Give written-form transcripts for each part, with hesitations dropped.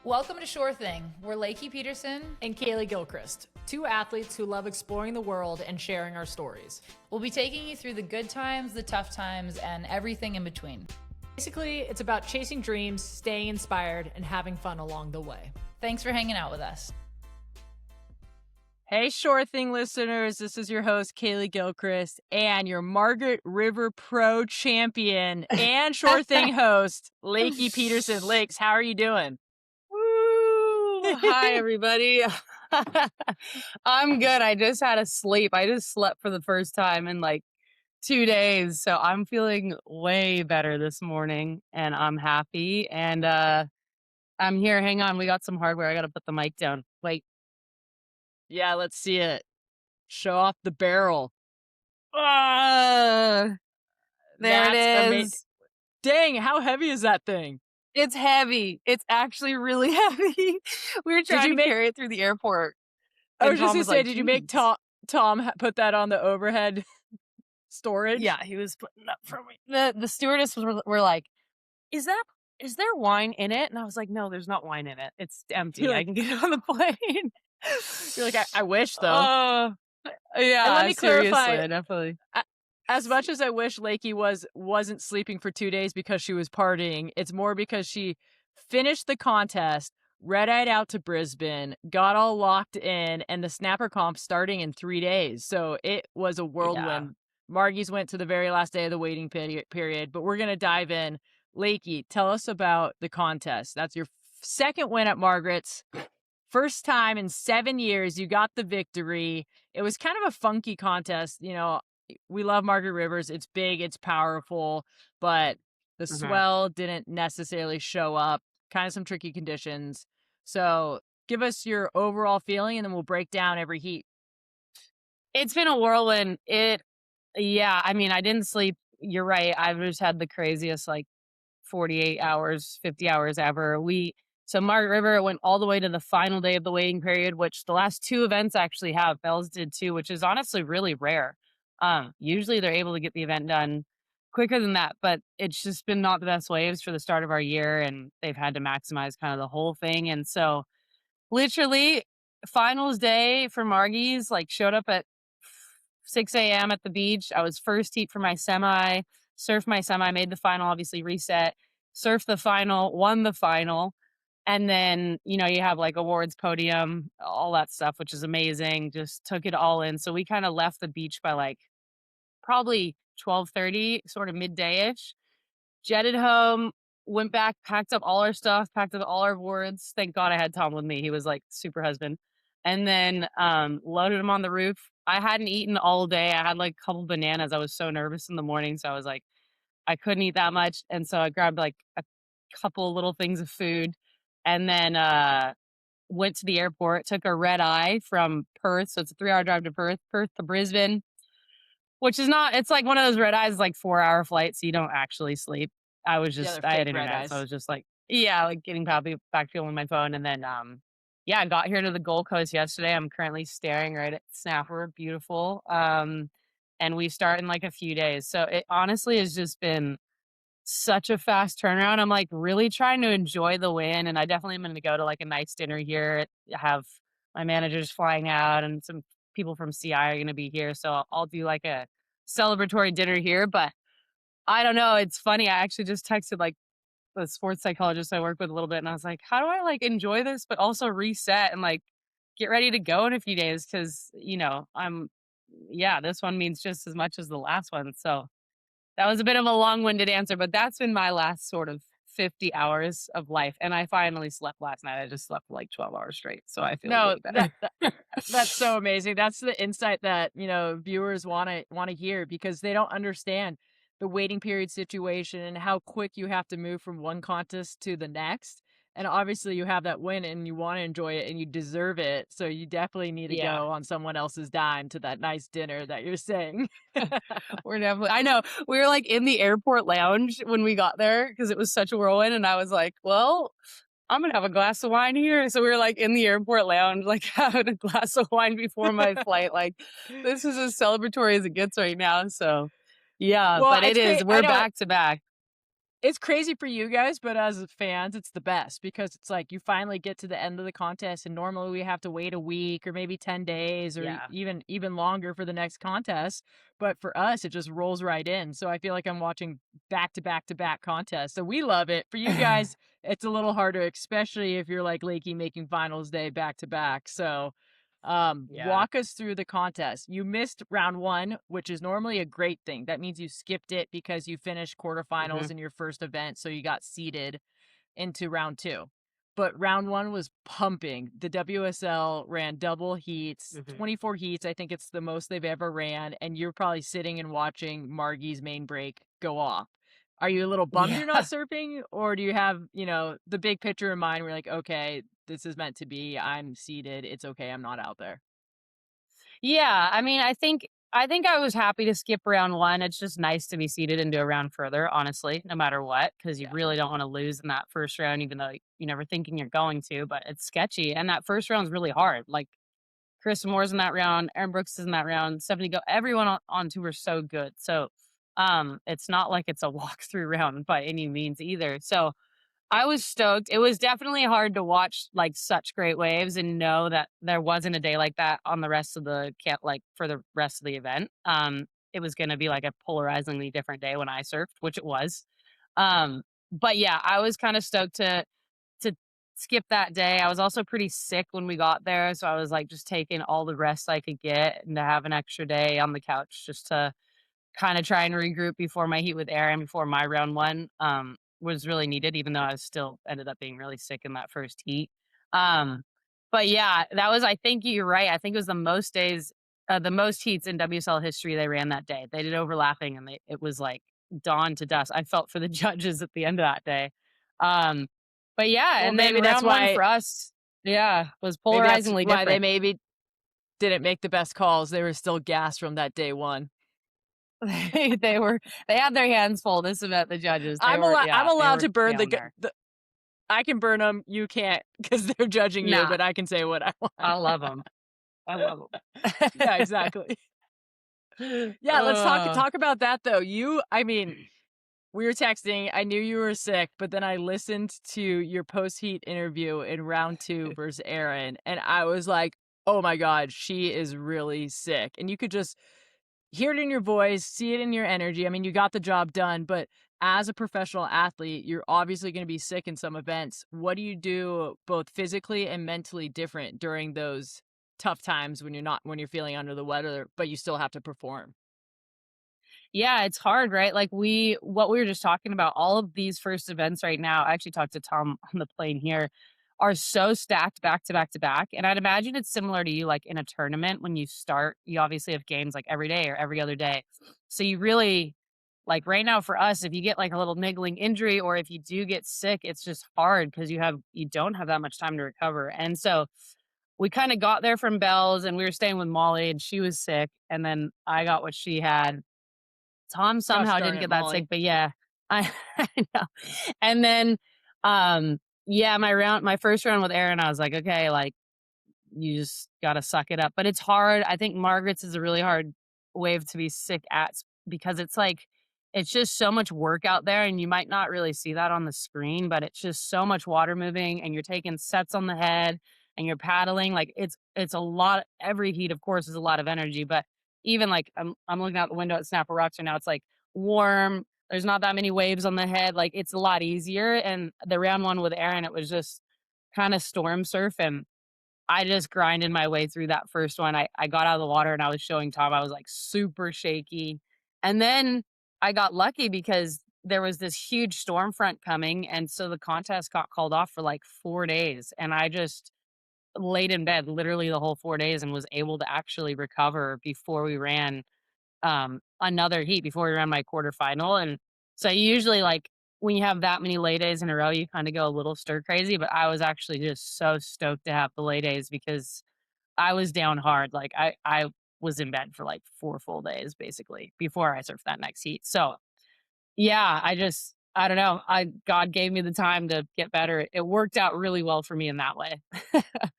Welcome to Sure Thing. We're Lakey Peterson and Kaleigh Gilchrist, two athletes who love exploring the world and sharing our stories. We'll be taking you through the good times, the tough times, and everything in between. Basically, it's about chasing dreams, staying inspired, and having fun along the way. Thanks for hanging out with us. Hey, Sure Thing listeners, this is your host, Kaleigh Gilchrist, and your Margaret River Pro champion and Sure Thing host, Lakey Peterson. Lakes, how are you doing? Woo! Hi, everybody. I'm good. I just had a sleep. I just slept for the first time in like 2 days, so I'm feeling way better this morning, and I'm happy, and I'm here. Hang on, we got some hardware. I got to put the mic down. Wait. Yeah, let's see it. Show off the barrel. There it is. Dang, how heavy is that thing? It's heavy. It's actually really heavy. We were trying to carry it through the airport. I was just going to say, did you make Tom put that on the overhead storage? Yeah, he was putting it up for me. The stewardess were like, is there wine in it? And I was like, no, there's not wine in it. It's empty. I can get it on the plane. You're like, I wish though. Yeah. And let me clarify. Definitely. As much as I wish Lakey wasn't sleeping for 2 days because she was partying, it's more because she finished the contest, red-eyed out to Brisbane, got all locked in, and the snapper comp starting in 3 days. So it was a whirlwind. Yeah. Margie's went to the very last day of the waiting period, but we're going to dive in. Lakey, tell us about the contest. That's your second win at Margaret's. First time in 7 years, you got the victory. It was kind of a funky contest. You know, we love Margaret Rivers. It's big, it's powerful, but the swell didn't necessarily show up. Kind of some tricky conditions. So give us your overall feeling, and then we'll break down every heat. It's been a whirlwind. I didn't sleep. You're right. I've just had the craziest, 48 hours, 50 hours ever. So Margaret River went all the way to the final day of the waiting period, which the last two events actually have. Bells did too, which is honestly really rare. Usually they're able to get the event done quicker than that, but it's just been not the best waves for the start of our year, and they've had to maximize kind of the whole thing. And so literally finals day for Margie's, showed up at 6 a.m. at the beach. I was first heat for my semi, surfed my semi, made the final, obviously reset, surfed the final, won the final. And then, you have awards, podium, all that stuff, which is amazing. Just took it all in. So we kind of left the beach by probably 12:30, sort of midday-ish. Jetted home, went back, packed up all our stuff, packed up all our awards. Thank God I had Tom with me. He was super husband. And then loaded him on the roof. I hadn't eaten all day. I had a couple bananas. I was so nervous in the morning. So I was I couldn't eat that much. And so I grabbed a couple little things of food. And then went to the airport, took a red eye from Perth. So it's a 3-hour drive to Perth to Brisbane, which is not, it's one of those red eyes, 4-hour flight. So you don't actually sleep. I was just, I had internet. So I was just getting back fueling my phone. And then, I got here to the Gold Coast yesterday. I'm currently staring right at Snapper. Beautiful. And we start in a few days. So it honestly has just been such a fast turnaround. I'm really trying to enjoy the win, and I definitely am going to go to a nice dinner here. I have my managers flying out, and some people from CI are going to be here, so I'll do a celebratory dinner here. But I don't know, it's funny, I actually just texted the sports psychologist I work with a little bit, and I was like, how do I enjoy this but also reset and get ready to go in a few days, because this one means just as much as the last one. So that was a bit of a long-winded answer, but that's been my last sort of 50 hours of life. And I finally slept last night. I just slept 12 hours straight. So I feel way better. That's so amazing. That's the insight that, viewers want to hear, because they don't understand the waiting period situation and how quick you have to move from one contest to the next. And obviously you have that win and you want to enjoy it and you deserve it. So you definitely need to go on someone else's dime to that nice dinner that you're saying. We're definitely, I know. We were in the airport lounge when we got there because it was such a whirlwind. And I was like, well, I'm going to have a glass of wine here. So we were in the airport lounge, having a glass of wine before my flight. This is as celebratory as it gets right now. So yeah, well, but it is. We're back to back. it's crazy for you guys, but as fans, it's the best because it's like you finally get to the end of the contest, and normally we have to wait a week or maybe 10 days or Yeah. even longer for the next contest. But for us, it just rolls right in. So I feel like I'm watching back to back to back contests. So we love it. For you guys, it's a little harder, especially if you're like Lakey making finals day back to back. So Yeah. walk us through the contest. You missed round 1, which is normally a great thing. That means you skipped it because you finished quarterfinals in your first event, so you got seeded into round 2. But round 1 was pumping. The WSL ran double heats, 24 heats. I think it's the most they've ever ran, and you're probably sitting and watching Margie's main break go off. Are you a little bummed you're not surfing, or do you have, the big picture in mind where you're like, okay, this is meant to be. I'm seated. It's okay. I'm not out there. Yeah, I mean, I was happy to skip round 1. It's just nice to be seated into a round further, honestly, no matter what, because you really don't want to lose in that first round, even though you're never thinking you're going to. But it's sketchy, and that first round's really hard. Like Chris Moore's in that round, Erin Brooks is in that round, Stephanie Go, everyone on tour is so good. So, it's not like it's a walkthrough round by any means either. So I was stoked. It was definitely hard to watch like such great waves and know that there wasn't a day like that on the rest of the camp, like for the rest of the event. It was going to be like a polarizingly different day when I surfed, which it was. But yeah, I was kind of stoked to skip that day. I was also pretty sick when we got there, so I was like just taking all the rest I could get and to have an extra day on the couch just to kind of try and regroup before my heat with Erin before my round 1 was really needed, even though I still ended up being really sick in that first heat. But yeah, that was, I think you're right. I think it was the most days, the most heats in WSL history they ran that day. They did overlapping and it was like dawn to dusk. I felt for the judges at the end of that day. But yeah, Well, and then maybe that's round 1 why for us, was maybe that's polarizingly why they different. maybe didn't make the best calls. They were still gassed from that day 1. They had their hands full this event, the judges. I'm allowed to burn down there. I can burn them. You can't because they're judging you, Nah. but I can say what I want. I love them. Yeah, exactly. Yeah, let's talk about that though. I mean, we were texting. I knew you were sick, but then I listened to your post-heat interview in round 2 versus Erin, and I was like, oh my God, she is really sick. And you could just hear it in your voice, see it in your energy. I mean, you got the job done, but as a professional athlete, you're obviously going to be sick in some events. What do you do both physically and mentally different during those tough times when you're feeling under the weather, but you still have to perform? Yeah, it's hard, right? Like what we were just talking about, all of these first events right now, I actually talked to Tom on the plane here, are so stacked back to back to back. And I'd imagine it's similar to you, like in a tournament, when you start, you obviously have games like every day or every other day. So you really, like right now for us, if you get like a little niggling injury or if you do get sick, it's just hard because you don't have that much time to recover. And so we kind of got there from Bell's and we were staying with Molly and she was sick. And then I got what she had. Tom somehow didn't get that sick, but yeah, I know. And then, yeah, my first round with Erin, I was like, okay, like you just got to suck it up. But it's hard. I think Margaret's is a really hard wave to be sick at because it's like, it's just so much work out there and you might not really see that on the screen, but it's just so much water moving and you're taking sets on the head and you're paddling. Like it's a lot. Every heat, of course, is a lot of energy, but even like I'm looking out the window at Snapper Rocks right now. It's like warm. There's not that many waves on the head. Like it's a lot easier. And the round 1 with Erin, it was just kind of storm surf. And I just grinded my way through that first one. I got out of the water and I was showing Tom, I was like super shaky. And then I got lucky because there was this huge storm front coming. And so the contest got called off for like 4 days. And I just laid in bed literally the whole 4 days and was able to actually recover before we ran another heat, before we ran my quarterfinal. And so usually like when you have that many lay days in a row, you kind of go a little stir crazy, but I was actually just so stoked to have the lay days because I was down hard. Like I was in bed for like 4 full days basically before I surfed that next heat. So yeah, I don't know. God gave me the time to get better. It worked out really well for me in that way.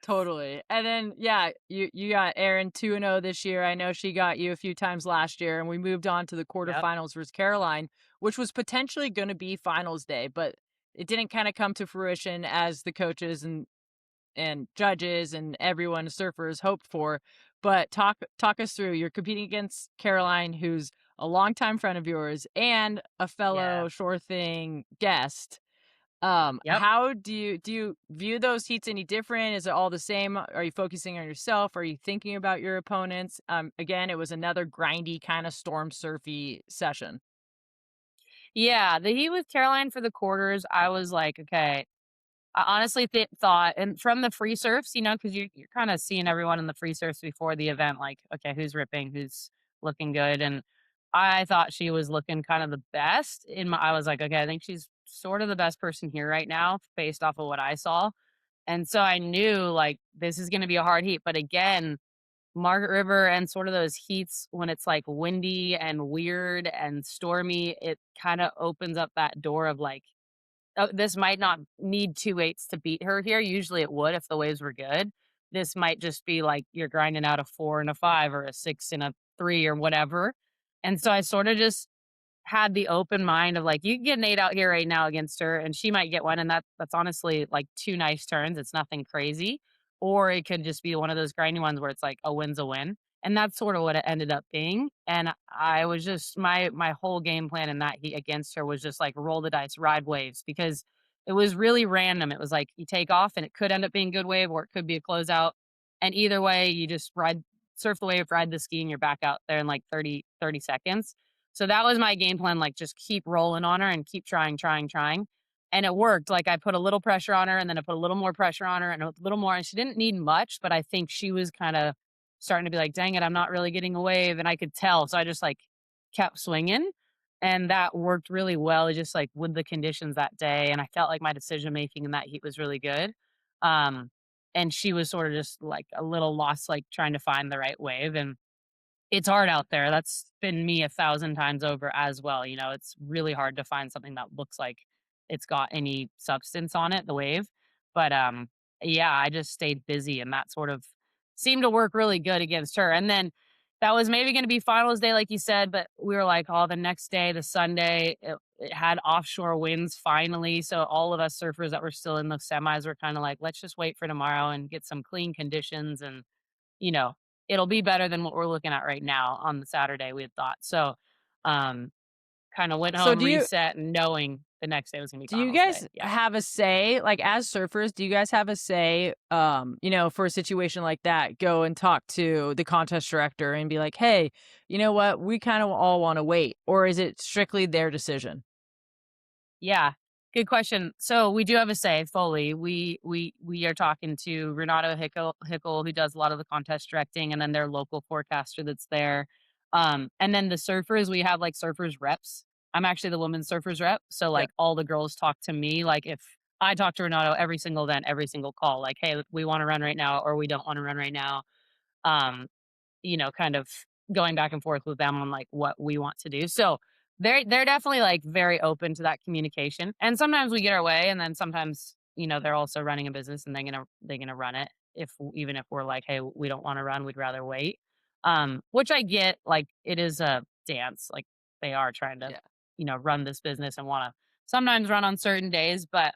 Totally. And then, yeah, you got Erin 2-0 this year. I know she got you a few times last year, and we moved on to the quarterfinals versus Caroline. which was potentially going to be finals day, but it didn't kind of come to fruition as the coaches and judges and everyone surfers hoped for. But talk us through. You're competing against Caroline, who's a longtime friend of yours and a fellow Yeah. Shore Thing guest. Yep. How do you view those heats any different? Is it all the same? Are you focusing on yourself? Are you thinking about your opponents? Again, it was another grindy kind of storm surfy session. Yeah, the heat with Caroline for the quarters, I was like, okay. I honestly thought, and from the free surfs, because you're kind of seeing everyone in the free surfs before the event, like, okay, who's ripping, who's looking good, and I thought she was looking kind of the best. I was like, okay, I think she's sort of the best person here right now, based off of what I saw, and so I knew like this is going to be a hard heat. But again, Margaret River and sort of those heats when it's like windy and weird and stormy, it kind of opens up that door of like, oh, this might not need 2 8s to beat her here. Usually it would if the waves were good. This might just be like you're grinding out a 4 and a 5 or a 6 and a 3 or whatever. And so I sort of just had the open mind of like, you can get an 8 out here right now against her and she might get one. And that's honestly like 2 nice turns. It's nothing crazy. Or it could just be one of those grinding ones where it's like a win's a win. And that's sort of what it ended up being. And I was just my whole game plan in that heat against her was just like roll the dice, ride waves, because it was really random. It was like you take off and it could end up being a good wave or it could be a closeout. And either way, you just surf the wave, ride the ski, and you're back out there in like 30 seconds. So that was my game plan, like just keep rolling on her and keep trying. And it worked. Like I put a little pressure on her and then I put a little more pressure on her and a little more. And she didn't need much, but I think she was kind of starting to be like, dang it, I'm not really getting a wave. And I could tell. So I just like kept swinging. And that worked really well, just like with the conditions that day. And I felt like my decision making in that heat was really good. Um, and she was sort of just like a little lost, like trying to find the right wave. And it's hard out there. That's been me 1,000 times over as well. It's really hard to find something that looks like it's got any substance on it, the wave. But yeah, I just stayed busy and that sort of seemed to work really good against her. And then that was maybe going to be finals day, like you said, but we were like, oh, the next day, the Sunday, it had offshore winds finally. So all of us surfers that were still in the semis were kind of like, let's just wait for tomorrow and get some clean conditions and you know, it'll be better than what we're looking at right now on the Saturday we had thought. So, um, kind of went So home, reset, and knowing the next day was gonna be do you finals guys day. Yeah. have a say, like as surfers, do you guys have a say, for a situation like that, go and talk to the contest director and be like, hey, you know what, we kind of all want to wait, or is it strictly their decision? Yeah. Good question. So we do have a say fully. We are talking to Renato Hickel, who does a lot of the contest directing, and then their local forecaster that's there. And then the surfers, we have like surfers reps. I'm actually the women's surfers rep. So Yeah. like all the girls talk to me. Like if I talk to Renato every single event, every single call, like, hey, we want to run right now or we don't want to run right now. Um, kind of going back and forth with them on like what we want to do. So they're definitely like very open to that communication. And sometimes we get our way, and then sometimes they're also running a business and they're gonna run it even if we're like, hey, we don't want to run, we'd rather wait. Which I get, like it is a dance, like they are trying to Yeah. run this business and want to sometimes run on certain days, but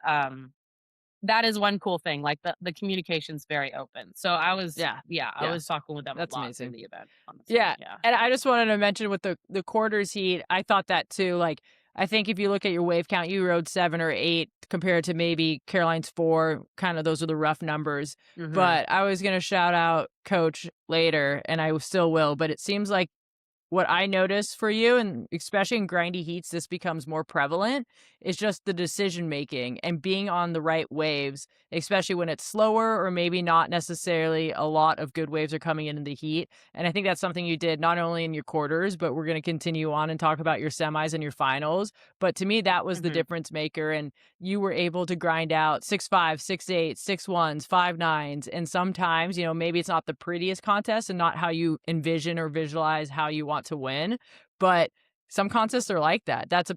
that is one cool thing. Like the communication's very open. So I was, I Yeah. was talking with them That's a lot amazing. through the event. Honestly. Yeah. Yeah. And I just wanted to mention with the quarters heat, I thought that too. Like, I think if you look at your wave count, you rode 7 or 8 compared to maybe Caroline's 4. Kind of those are the rough numbers. Mhm. But I was going to shout out Coach later, and I still will. But it seems like what I notice for you, and especially in grindy heats, this becomes more prevalent, is just the decision making and being on the right waves, especially when it's slower or maybe not necessarily a lot of good waves are coming in the heat. And I think that's something you did not only in your quarters, but we're going to continue on and talk about your semis and your finals. But to me, that was the Mhm. difference maker. And you were able to grind out 6.5, 6.8, 6.1s, 5.9s. And sometimes, maybe it's not the prettiest contest and not how you envision or visualize how you want to win, but some contests are like that. That's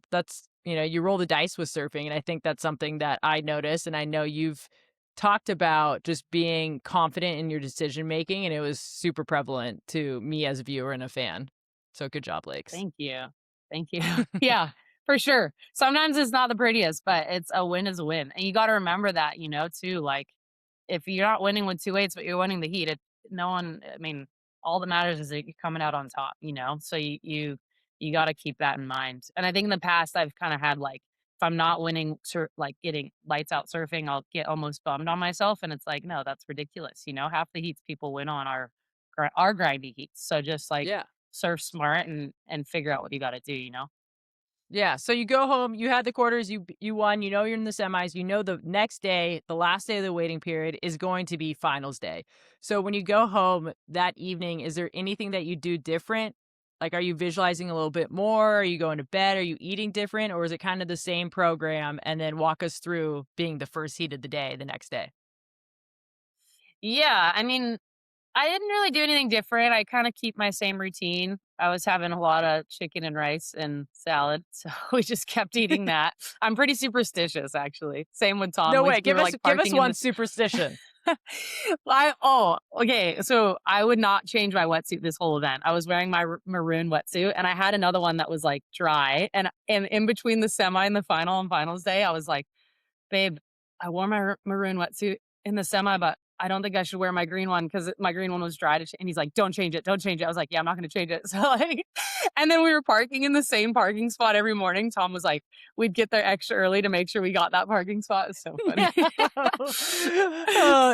you roll the dice with surfing, and I think that's something that I noticed, and I know you've talked about just being confident in your decision making, and it was super prevalent to me as a viewer and a fan. So good job, Lakes. Thank you. Thank you. Yeah, For sure. Sometimes it's not the prettiest, but it's a win is a win. And you got to remember that, too. Like, if you're not winning with 2/8, but you're winning the heat, I mean, all that matters is that you're coming out on top, So you got to keep that in mind. And I think in the past, I've kind of had like, if I'm not winning, like getting lights out surfing, I'll get almost bummed on myself. And it's like, no, that's ridiculous. Half the heats people win on are grindy heats. So just like Yeah. surf smart and figure out what you got to do. Yeah, so you go home, you had the quarters, you won, you're in the semis, the next day, the last day of the waiting period is going to be finals day. So when you go home that evening, is there anything that you do different? Like, are you visualizing a little bit more? Are you going to bed? Are you eating different? Or is it kind of the same program? And then walk us through being the first heat of the day the next day. Yeah, I mean, I didn't really do anything different. I kind of keep my same routine. I was having a lot of chicken and rice and salad, so we just kept eating that. I'm pretty superstitious, actually. Same with Tom. No We way, were, give like, us parking in one the superstition. Okay. So I would not change my wetsuit this whole event. I was wearing my maroon wetsuit, and I had another one that was like dry. And in between the semi and the final and finals day, I was like, babe, I wore my maroon wetsuit in the semi, but I don't think I should wear my green one because my green one was dry. And he's like, don't change it. Don't change it. I was like, yeah, I'm not going to change it. So like, and then we were parking in the same parking spot every morning. Tom was like, we'd get there extra early to make sure we got that parking spot. It's so funny.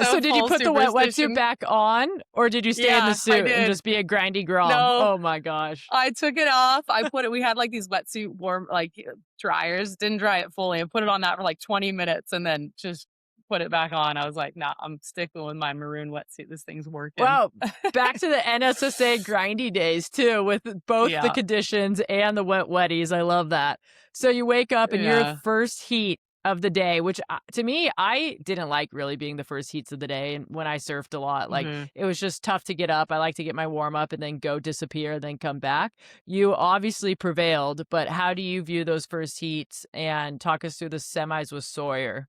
So did you put the wetsuit back on, or did you stay in the suit and just be a grindy grom? No. Oh my gosh. I took it off. We had like these wetsuit warm, like dryers, didn't dry it fully. I put it on that for like 20 minutes and then just put it back on. I was like, nah, I'm sticking with my maroon wetsuit. This thing's working. Wow. Back to the NSSA grindy days too, with both the conditions and the wetties. I love that. So you wake up and your first heat of the day, which to me, I didn't like really being the first heats of the day. And when I surfed a lot, like it was just tough to get up. I like to get my warm up and then go disappear, then come back. You obviously prevailed, but how do you view those first heats, and talk us through the semis with Sawyer?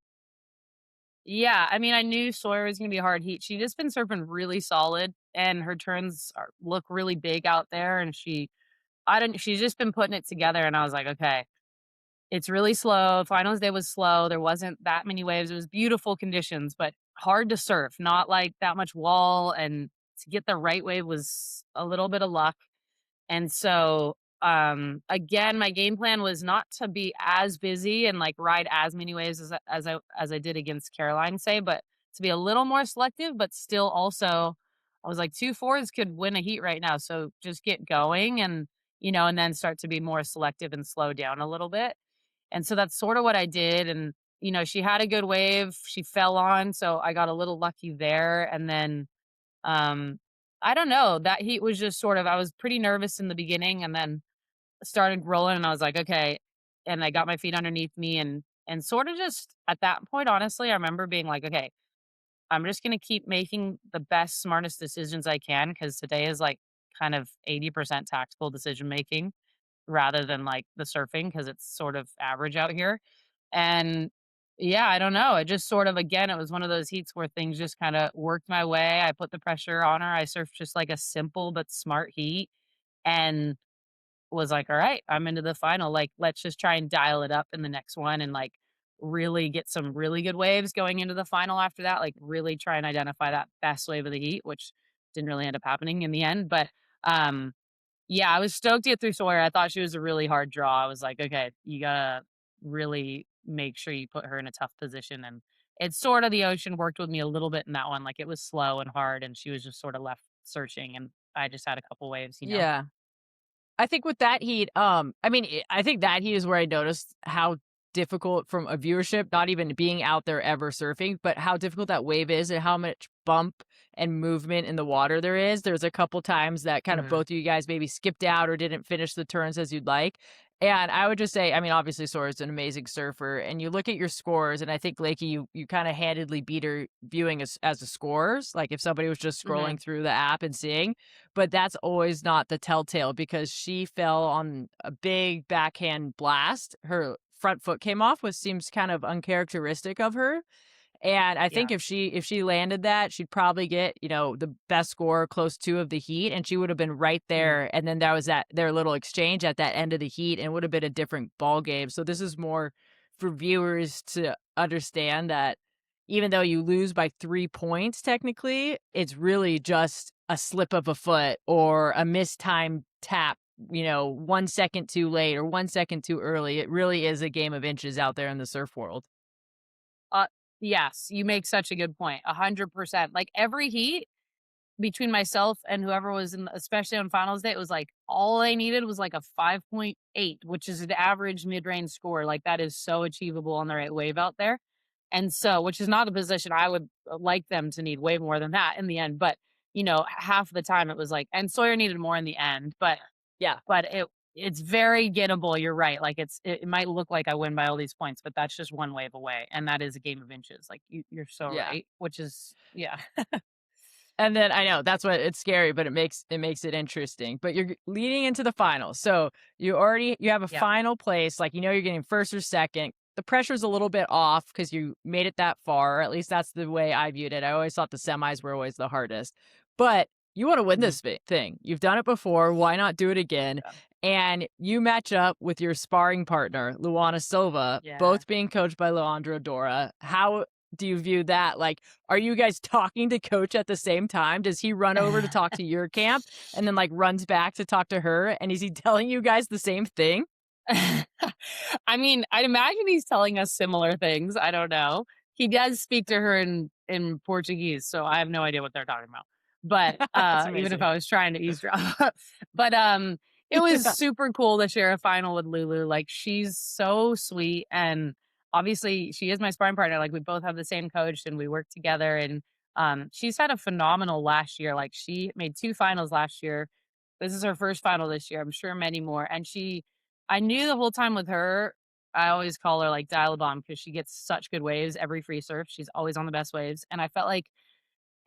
Yeah, I mean, I knew Sawyer was going to be a hard heat. She's just been surfing really solid, and her turns look really big out there. And she's just been putting it together. And I was like, okay, it's really slow. Finals day was slow. There wasn't that many waves. It was beautiful conditions, but hard to surf. Not like that much wall, and to get the right wave was a little bit of luck. And so, again, my game plan was not to be as busy and like ride as many waves as I did against Caroline, say, but to be a little more selective, but still also, I was like 2/4s could win a heat right now. So just get going and, and then start to be more selective and slow down a little bit. And so that's sort of what I did. And, she had a good wave. She fell on, so I got a little lucky there. And then, I don't know. That heat was just sort of, I was pretty nervous in the beginning and then started rolling and I was like, okay. And I got my feet underneath me and sort of just at that point, honestly, I remember being like, okay, I'm just going to keep making the best, smartest decisions I can. Cause today is like kind of 80% tactical decision making rather than like the surfing. Cause it's sort of average out here. And yeah, I don't know. It just sort of, again, it was one of those heats where things just kind of worked my way. I put the pressure on her. I surfed just like a simple but smart heat and was like, all right, I'm into the final. Like, let's just try and dial it up in the next one and like really get some really good waves going into the final after that. Like, really try and identify that best wave of the heat, which didn't really end up happening in the end. But yeah, I was stoked to get through Sawyer. I thought she was a really hard draw. I was like, okay, you gotta really make sure you put her in a tough position. And it's sort of, the ocean worked with me a little bit in that one. Like, it was slow and hard and she was just sort of left searching and I just had a couple waves, Yeah. I think with that heat, I think that heat is where I noticed how difficult from a viewership, not even being out there ever surfing, but how difficult that wave is and how much bump and movement in the water there is. There's a couple times that kind of both of you guys maybe skipped out or didn't finish the turns as you'd like. And I would just say, I mean, obviously Sawyer's an amazing surfer, and you look at your scores, and I think Lakey, you kind of handedly beat her viewing as the scores, like if somebody was just scrolling through the app and seeing, but that's always not the telltale because she fell on a big backhand blast. Her front foot came off, which seems kind of uncharacteristic of her. And I Yeah. think if she landed that, she'd probably get, the best score close to of the heat, and she would have been right there. And then that was their little exchange at that end of the heat, and it would have been a different ball game. So this is more for viewers to understand that even though you lose by 3 points, technically, it's really just a slip of a foot or a mistimed tap, 1 second too late or 1 second too early. It really is a game of inches out there in the surf world. Uh, yes, you make such a good point. 100%. Like every heat between myself and whoever was in, especially on finals day, it was like all I needed was like a 5.8, which is an average mid-range score. Like that is so achievable on the right wave out there. And so, which is not a position I would like them to need way more than that in the end. But, half the time it was like, and Sawyer needed more in the end, but Yeah. but it's very gettable. You're right. Like it might look like I win by all these points, but that's just one wave away. And that is a game of inches. Like you're so Yeah. right, which is, yeah. And then I know that's what it's scary, but it makes it interesting. But you're leading into the finals. So you have a Yeah. final place, like you're getting first or second. The pressure's a little bit off because you made it that far, or at least that's the way I viewed it. I always thought the semis were always the hardest. But you want to win this thing. You've done it before. Why not do it again? Yeah. And you match up with your sparring partner, Luana Silva, Yeah. both being coached by Leandro Dora. How do you view that? Like, are you guys talking to coach at the same time? Does he run over to talk to your camp and then runs back to talk to her? And is he telling you guys the same thing? I mean, I'd imagine he's telling us similar things. I don't know. He does speak to her in Portuguese, so I have no idea what they're talking about. But even if I was trying to eavesdrop, but it was super cool to share a final with Lulu. Like she's so sweet, and obviously she is my sparring partner. Like we both have the same coach, and we work together. And she's had a phenomenal last year. Like she made 2 finals last year. This is her first final this year. I'm sure many more. And I knew the whole time with her, I always call her like Dial a Bomb because she gets such good waves every free surf. She's always on the best waves. And I felt like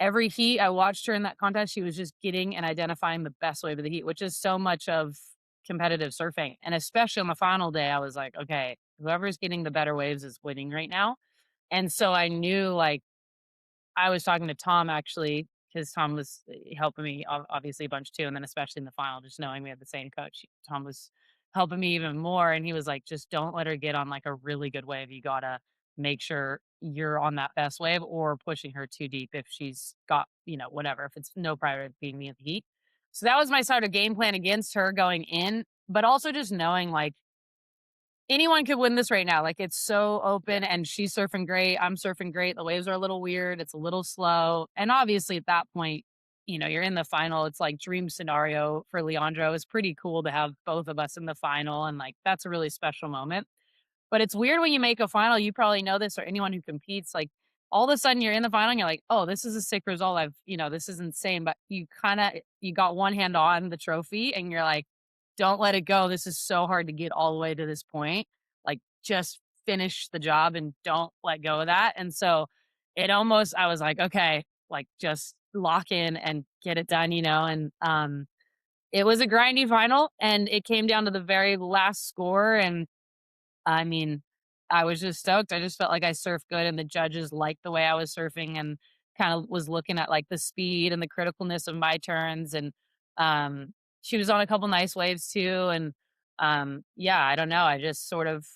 every heat I watched her in that contest, she was just getting and identifying the best wave of the heat, which is so much of competitive surfing. And especially on the final day, I was like, okay, whoever's getting the better waves is winning right now. And so I knew like I was talking to Tom actually, because Tom was helping me obviously a bunch too. And then especially in the final, just knowing we had the same coach, Tom was helping me even more. And he was like, just don't let her get on like a really good wave. You got to make sure you're on that best wave or pushing her too deep if she's got, whatever, if it's no priority being me at the heat. So that was my sort of game plan against her going in, but also just knowing like anyone could win this right now. Like it's so open and she's surfing great. I'm surfing great. The waves are a little weird. It's a little slow. And obviously at that point, you're in the final. It's like dream scenario for Leandro. It's pretty cool to have both of us in the final. And like, that's a really special moment. But it's weird when you make a final, you probably know this or anyone who competes, like all of a sudden you're in the final and you're like, oh, this is a sick result. This is insane. But you got one hand on the trophy and you're like, don't let it go. This is so hard to get all the way to this point. Like just finish the job and don't let go of that. And so I was like, okay, like just lock in and get it done, and it was a grindy final and it came down to the very last score. And I mean, I was just stoked. I just felt like I surfed good and the judges liked the way I was surfing and kind of was looking at like the speed and the criticalness of my turns. And she was on a couple nice waves too. And yeah, I don't know. I just sort of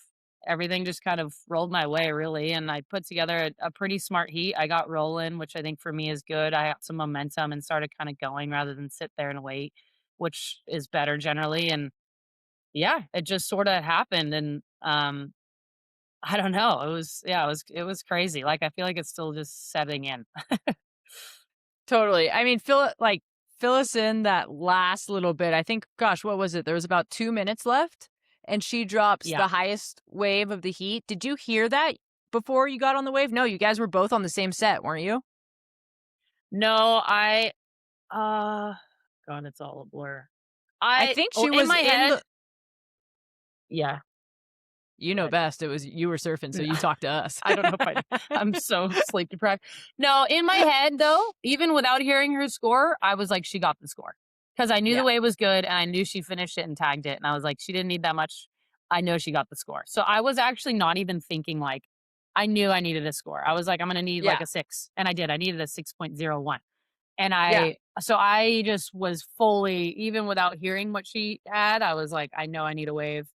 everything just kind of rolled my way really. And I put together a pretty smart heat. I got rolling, which I think for me is good. I got some momentum and started kind of going rather than sit there and wait, which is better generally. And yeah, it just sort of happened. And I don't know. It was crazy. Like I feel like it's still just setting in. Totally. I mean, fill us in that last little bit. I think, gosh, what was it? There was about 2 minutes left and she drops Yeah. the highest wave of the heat. Did you hear that before you got on the wave? No, you guys were both on the same set, weren't you? No, God, it's all a blur. I think she was in my head. Yeah. You know best. It was you were surfing, so you talked to us. I don't know if I'm so sleep deprived. No, in my head though, even without hearing her score, I was like, she got the score. Because I knew the wave was good and I knew she finished it and tagged it. And I was like, she didn't need that much. I know she got the score. So I was actually not even thinking like, I knew I needed a score. I was like, I'm going to need Yeah. like a 6. And I did. I needed a 6.01. And Yeah. so I just was fully, even without hearing what she had, I was like, I know I need a wave.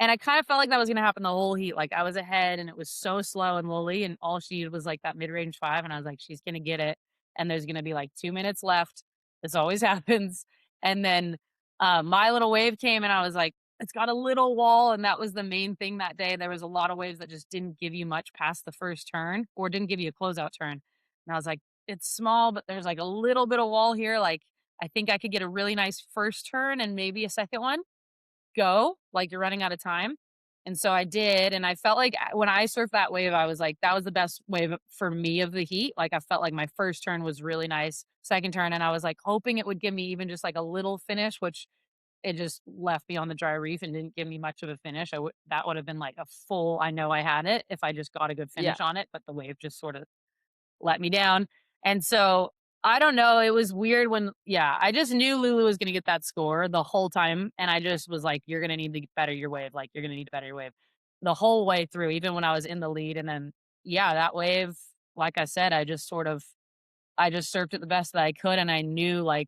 And I kind of felt like that was going to happen the whole heat. Like I was ahead and it was so slow and lowly, and all she needed was like that mid-range 5. And I was like, she's going to get it. And there's going to be like 2 minutes left. This always happens. And then my little wave came, and I was like, it's got a little wall. And that was the main thing that day. There was a lot of waves that just didn't give you much past the first turn, or didn't give you a closeout turn. And I was like, it's small, but there's like a little bit of wall here. Like I think I could get a really nice first turn and maybe a second one. Go, like you're running out of time. And so I did. And I felt like when I surfed that wave, I was like, that was the best wave for me of the heat. Like I felt like my first turn was really nice, second turn. And I was like hoping it would give me even just like a little finish, which it just left me on the dry reef and didn't give me much of a finish. That would have been like a full, I know I had it if I just got a good finish on it, but the wave just sort of let me down. And so I don't know. It was weird I just knew Lulu was going to get that score the whole time. And I just was like, you're going to need to better your wave. Like, you're going to need to better your wave the whole way through, even when I was in the lead. And then, that wave, like I said, I just surfed it the best that I could. And I knew like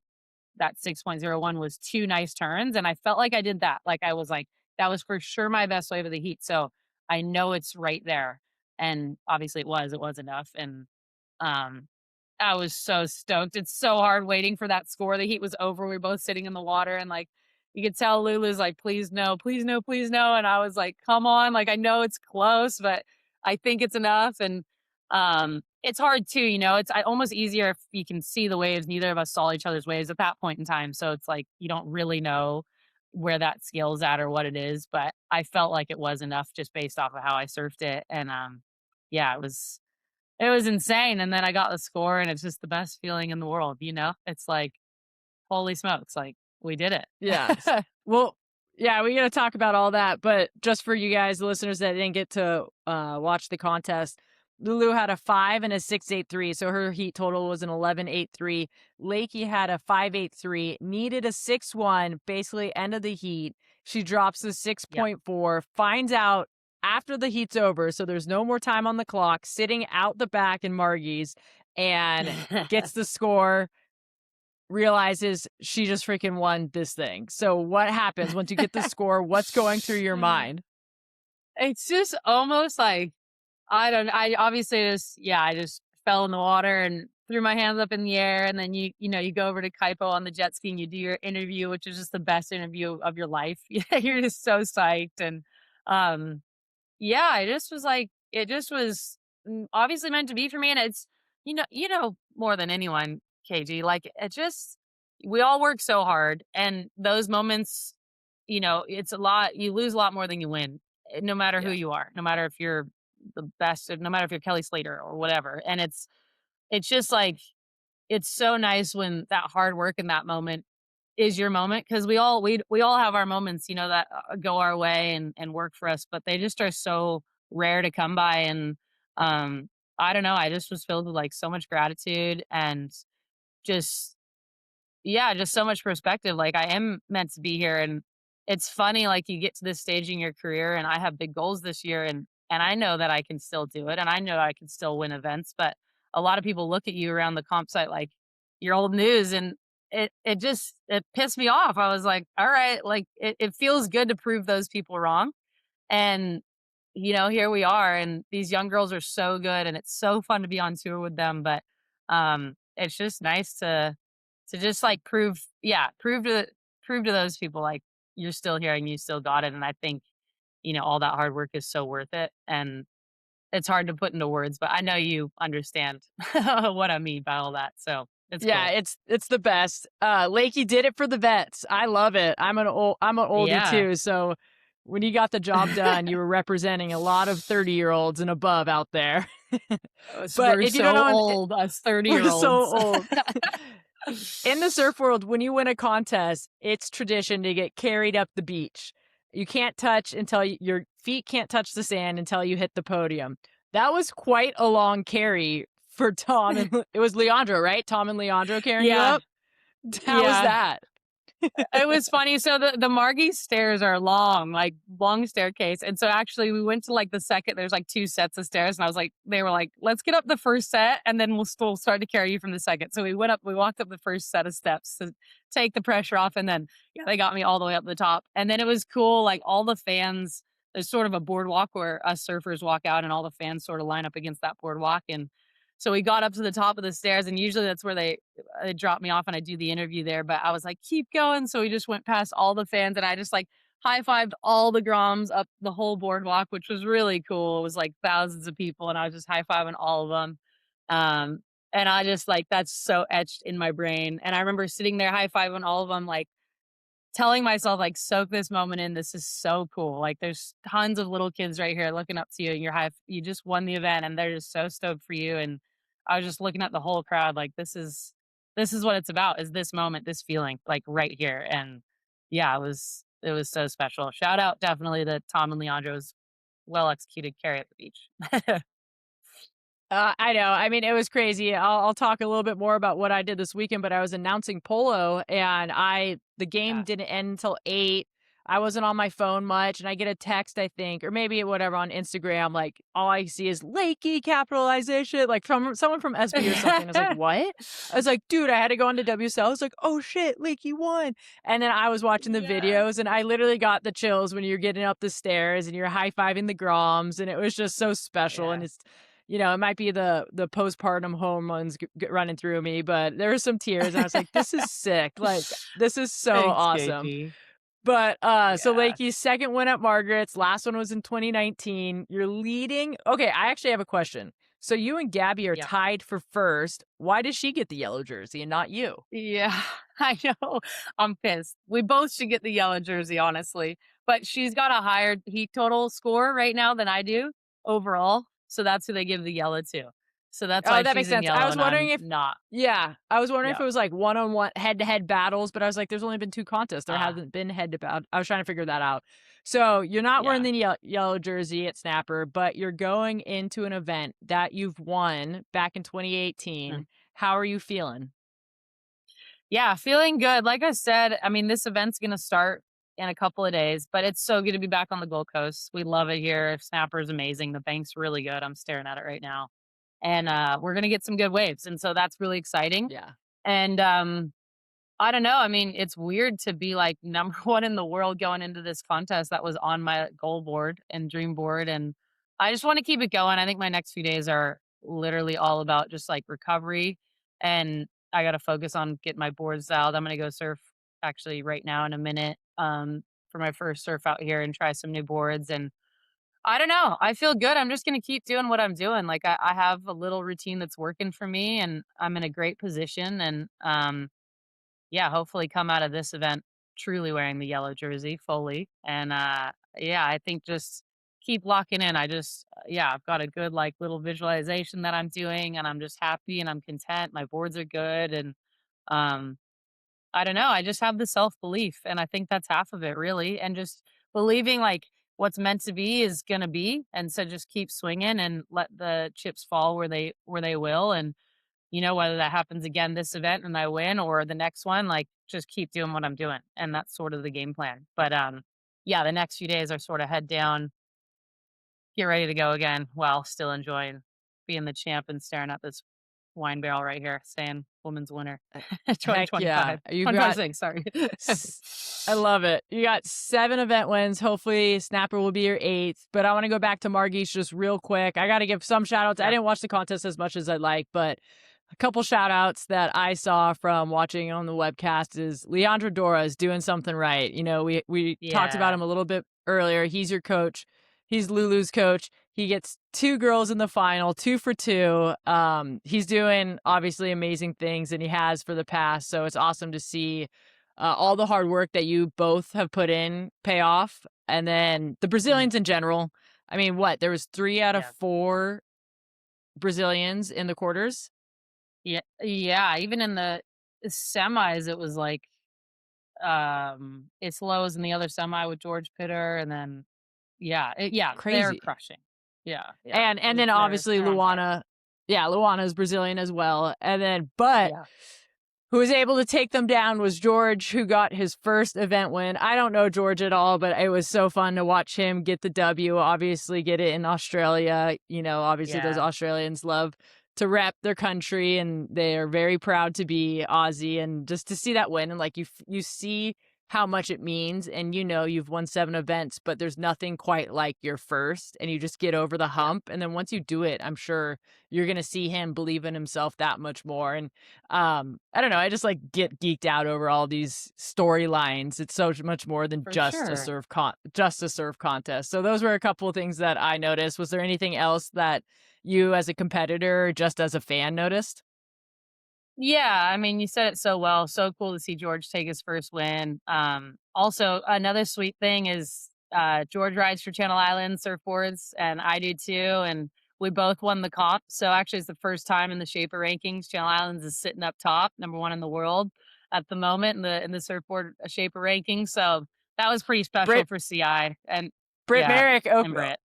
that 6.01 was 2 nice turns. And I felt like I did that. Like, I was like, that was for sure my best wave of the heat. So I know it's right there. And obviously it was enough. And, I was so stoked. It's so hard waiting for that score. The heat was over. We were both sitting in the water, and like you could tell Lulu's like, please no, please no, please no. And I was like, come on. Like I know it's close, but I think it's enough. And it's hard too, it's almost easier if you can see the waves. Neither of us saw each other's waves at that point in time. So it's like you don't really know where that scale's at or what it is. But I felt like it was enough just based off of how I surfed it. And it was insane. And then I got the score, and it's just the best feeling in the world. It's like, holy smokes, like we did it. Yeah. Well, yeah, we got to talk about all that. But just for you guys, the listeners that didn't get to watch the contest, Lulu had a 5 and a 6.83. So her heat total was an 11.83. Lakey had a 5.83, needed a 6.1, basically end of the heat. She drops the 6.4, finds out after the heat's over, so there's no more time on the clock, sitting out the back in Margie's, and gets the score, realizes she just freaking won this thing. So what happens once you get the score? What's going through your mind? It's just almost like, I just fell in the water and threw my hands up in the air. And then you go over to Kaipo on the jet ski and you do your interview, which is just the best interview of your life. You're just so psyched. And, I just was like, it just was obviously meant to be for me. And it's, more than anyone, KG, like we all work so hard, and those moments, it's a lot, you lose a lot more than you win, no matter who you are, no matter if you're the best, no matter if you're Kelly Slater or whatever. And it's just like, it's so nice when that hard work in that moment is your moment, because we all have our moments, that go our way and work for us, but they just are so rare to come by. And I don't know, I just was filled with like so much gratitude and just so much perspective. Like I am meant to be here. And it's funny, like you get to this stage in your career, and I have big goals this year, and I know that I can still do it, and I know I can still win events, but a lot of people look at you around the comp site like you're old news, and it pissed me off. I was like, all right, like it feels good to prove those people wrong. And, here we are, and these young girls are so good, and it's so fun to be on tour with them. But it's just nice to just like prove to those people like you're still here and you still got it. And I think, all that hard work is so worth it. And it's hard to put into words, but I know you understand what I mean by all that. So it's cool. It's the best. Lakey did it for the vets. I love it. I'm an older too, so when you got the job done, you were representing a lot of 30-year-olds and above out there. But we're if you so don't know, old, us 30-year-olds. We're so old. In the surf world, when you win a contest, it's tradition to get carried up the beach. You can't touch until your feet can't touch the sand until you hit the podium. That was quite a long carry for Tom. And it was Leandro, right? Tom and Leandro carrying you up? How was that? It was funny. So the Margie stairs are long staircase. And so actually we went to like the second, there's like 2 sets of stairs. And I was like, they were like, let's get up the first set and then we'll still start to carry you from the second. So we walked up the first set of steps to take the pressure off. And then they got me all the way up the top. And then it was cool. Like all the fans, there's sort of a boardwalk where us surfers walk out and all the fans sort of line up against that boardwalk. And so we got up to the top of the stairs, and usually that's where they drop me off and I do the interview there. But I was like, keep going. So we just went past all the fans and I just like high-fived all the Groms up the whole boardwalk, which was really cool. It was like thousands of people and I was just high-fiving all of them. And I just like, that's so etched in my brain. And I remember sitting there high-fiving all of them, like telling myself, like, soak this moment in. This is so cool. Like there's tons of little kids right here looking up to you and you just won the event and they're just so stoked for you. And I was just looking at the whole crowd like this is what it's about, is this moment, this feeling, like right here. And yeah, it was so special. Shout out definitely to Tom and Leandro's well executed carry at the beach. I know. I mean, it was crazy. I'll talk a little bit more about what I did this weekend, but I was announcing polo and the game didn't end until 8. I wasn't on my phone much and I get a text, I think, or maybe whatever on Instagram. Like all I see is Lakey capitalization, like from someone from SB or something. I was like, what? I was like, dude, I had to go into WSL. I was like, oh shit, Lakey won. And then I was watching the videos and I literally got the chills when you're getting up the stairs and you're high-fiving the Groms. And it was just so special. And it's, you know, it might be the postpartum hormones running through me, but there were some tears. And I was like, this is sick. Like, this is so Thanks, awesome. JP. But so Lakey's second win at Margaret's, last one was in 2019. You're leading. Okay, I actually have a question. So you and Gabby are tied for first. Why does she get the yellow jersey and not you? Yeah, I know. I'm pissed. We both should get the yellow jersey, honestly. But she's got a higher heat total score right now than I do overall. So that's who they give the yellow to. So that's why that she's makes in sense. yellow I was and wondering I'm if not. Yeah, I was wondering if it was like one-on-one, head-to-head battles, but I was like, there's only been 2 contests. There hasn't been head-to-battle. I was trying to figure that out. So you're not wearing the yellow jersey at Snapper, but you're going into an event that you've won back in 2018. How are you feeling? Yeah, feeling good. Like I said, I mean, this event's going to start in a couple of days, but it's so good to be back on the Gold Coast. We love it here. Snapper is amazing. The bank's really good. I'm staring at it right now. And we're going to get some good waves. And so that's really exciting. Yeah. And I don't know. I mean, it's weird to be like number 1 in the world going into this contest that was on my goal board and dream board. And I just want to keep it going. I think my next few days are literally all about just like recovery. And I got to focus on getting my boards dialed. I'm going to go surf actually right now in a minute for my first surf out here and try some new boards. And I don't know. I feel good. I'm just going to keep doing what I'm doing. Like I have a little routine that's working for me and I'm in a great position. And hopefully come out of this event truly wearing the yellow jersey fully. And I think just keep locking in. I've got a good like little visualization that I'm doing and I'm just happy and I'm content. My boards are good. And I don't know. I just have the self-belief and I think that's half of it really. And just believing like what's meant to be is going to be. And so just keep swinging and let the chips fall where they will. And, you know, whether that happens again this event and I win or the next one, like just keep doing what I'm doing. And that's sort of the game plan. But the next few days are sort of head down, get ready to go again while still enjoying being the champ and staring at this wine barrel right here saying women's winner 2025. Yeah. You 2026, sorry. I love it. You got 7 event wins. Hopefully Snapper will be your 8th. But I want to go back to Margie's just real quick. I got to give some shout outs. I didn't watch the contest as much as I'd like, but a couple shout outs that I saw from watching on the webcast is Leandro Dora is doing something right. You know, we talked about him a little bit earlier. He's your coach. He's Lulu's coach. He gets 2 girls in the final, 2 for 2. He's doing obviously amazing things, and he has for the past. So it's awesome to see all the hard work that you both have put in pay off. And then the Brazilians in general. I mean, there was 3 out of 4 Brazilians in the quarters. Yeah. Even in the semis, it was like it's Lowe's in the other semi with George Pitter, and then Crazy. They're crushing. Yeah. And then obviously Luana. Yeah, Luana is Brazilian as well. And then, but who was able to take them down was George, who got his first event win. I don't know George at all, but it was so fun to watch him get the W, obviously get it in Australia. Obviously those Australians love to rep their country, and they are very proud to be Aussie. And just to see that win, and like you see how much it means, and you've won 7 events, but there's nothing quite like your first, and you just get over the hump. And then once you do it, I'm sure you're gonna see him believe in himself that much more. And I don't know, I just like get geeked out over all these storylines. It's so much more than just a serve contest. So those were a couple of things that I noticed. Was there anything else that you as a competitor, just as a fan, noticed? Yeah, I mean, you said it so well. So cool to see George take his first win. Also, another sweet thing is George rides for Channel Islands surfboards, and I do too. And we both won the comp. So actually, it's the first time in the Shaper rankings, Channel Islands is sitting up top, #1 in the world at the moment in the surfboard Shaper rankings. So that was pretty special for CI and Britt Merrick. and Britt.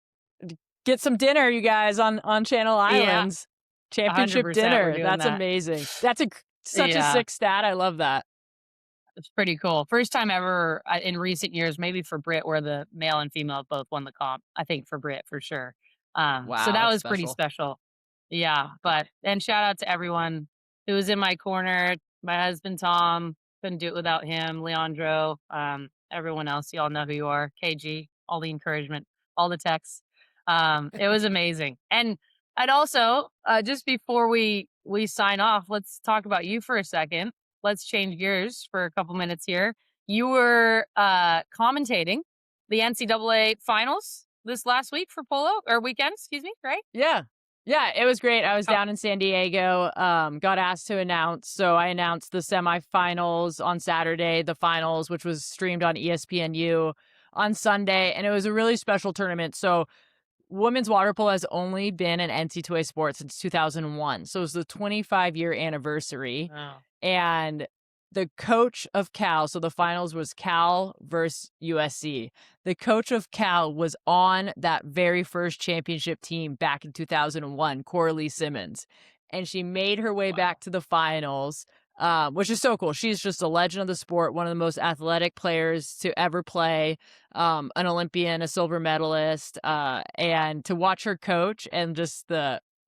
Get some dinner, you guys, on Channel Islands. Championship 100% dinner. That's amazing. That's such a sick stat. I love that. It's pretty cool. First time ever in recent years, maybe for Britt, where the male and female both won the comp. I think for Britt for sure. Wow, so that was pretty special. Yeah, and shout out to everyone who was in my corner. My husband Tom, couldn't do it without him. Leandro, everyone else, y'all know who you are. KG, all the encouragement, all the texts. It was amazing. And I'd also, just before we sign off, let's talk about you for a second. Let's change gears for a couple minutes here. You were commentating the NCAA finals this last week for polo, or weekend, excuse me, right? Yeah, it was great. I was down in San Diego, got asked to announce. So I announced the semifinals on Saturday, the finals, which was streamed on ESPNU on Sunday. And it was a really special tournament. So women's water polo has only been an NCAA sport since 2001. So it was the 25-year anniversary. Wow. And the coach of Cal, so the finals was Cal versus USC. The coach of Cal was on that very first championship team back in 2001, Coralie Simmons. And she made her way back to the finals, which is so cool. She's just a legend of the sport, one of the most athletic players to ever play, an Olympian, a silver medalist, and to watch her coach and just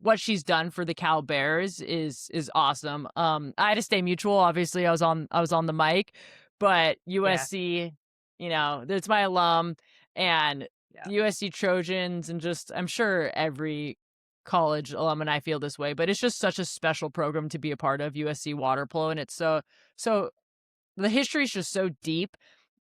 what she's done for the Cal Bears is awesome. I had to stay mutual. Obviously, I was on the mic, but USC, it's my alum, and the USC Trojans, and just I'm sure every college alumni feel this way, but it's just such a special program to be a part of, USC water polo, and it's so the history is just so deep.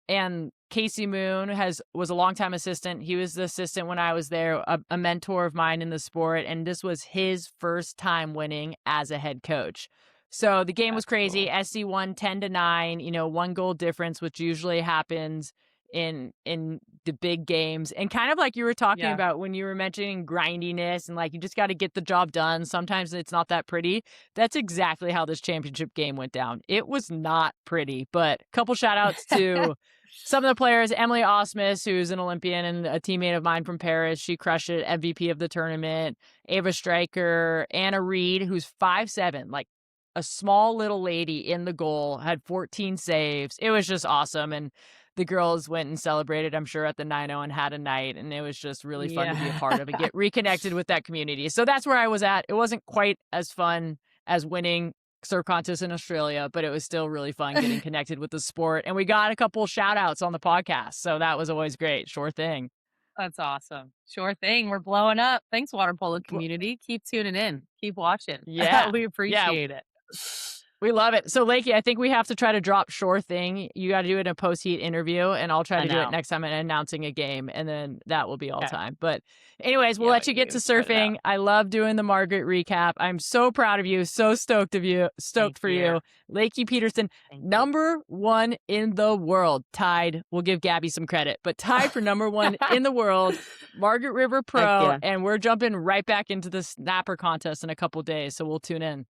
And Casey Moon was a longtime assistant. He was the assistant when I was there, a mentor of mine in the sport, and this was his first time winning as a head coach. So the game was crazy. Cool. SC won 10-9, 1 goal difference, which usually happens in the big games. And kind of like you were talking about when you were mentioning grindiness and like you just got to get the job done. Sometimes it's not that pretty. That's exactly how this championship game went down. It was not pretty, but a couple shout outs to some of the players. Emily Osmus, who's an Olympian and a teammate of mine from Paris. She crushed it, MVP of the tournament. Ava Stryker, Anna Reed, who's 5'7", like a small little lady in the goal, had 14 saves. It was just awesome. And the girls went and celebrated, I'm sure, at the 9-0 and had a night. And it was just really fun to be a part of and get reconnected with that community. So that's where I was at. It wasn't quite as fun as winning surf contest in Australia, but it was still really fun getting connected with the sport. And we got a couple shout outs on the podcast. So that was always great. Sure thing. That's awesome. Sure thing. We're blowing up. Thanks, water polo community. Keep tuning in. Keep watching. Yeah. We appreciate it. We love it. So, Lakey, I think we have to try to drop Sure Thing. You got to do it in a post-heat interview, and I'll try to do it next time I'm announcing a game, and then that will be all time. But anyways, we'll let you get to surfing. I love doing the Margaret recap. I'm so proud of you. So stoked for you. Lakey Peterson, #1 in the world. Tied. We'll give Gabby some credit, but tied for #1 in the world. Margaret River Pro, and we're jumping right back into the snapper contest in a couple days, so we'll tune in.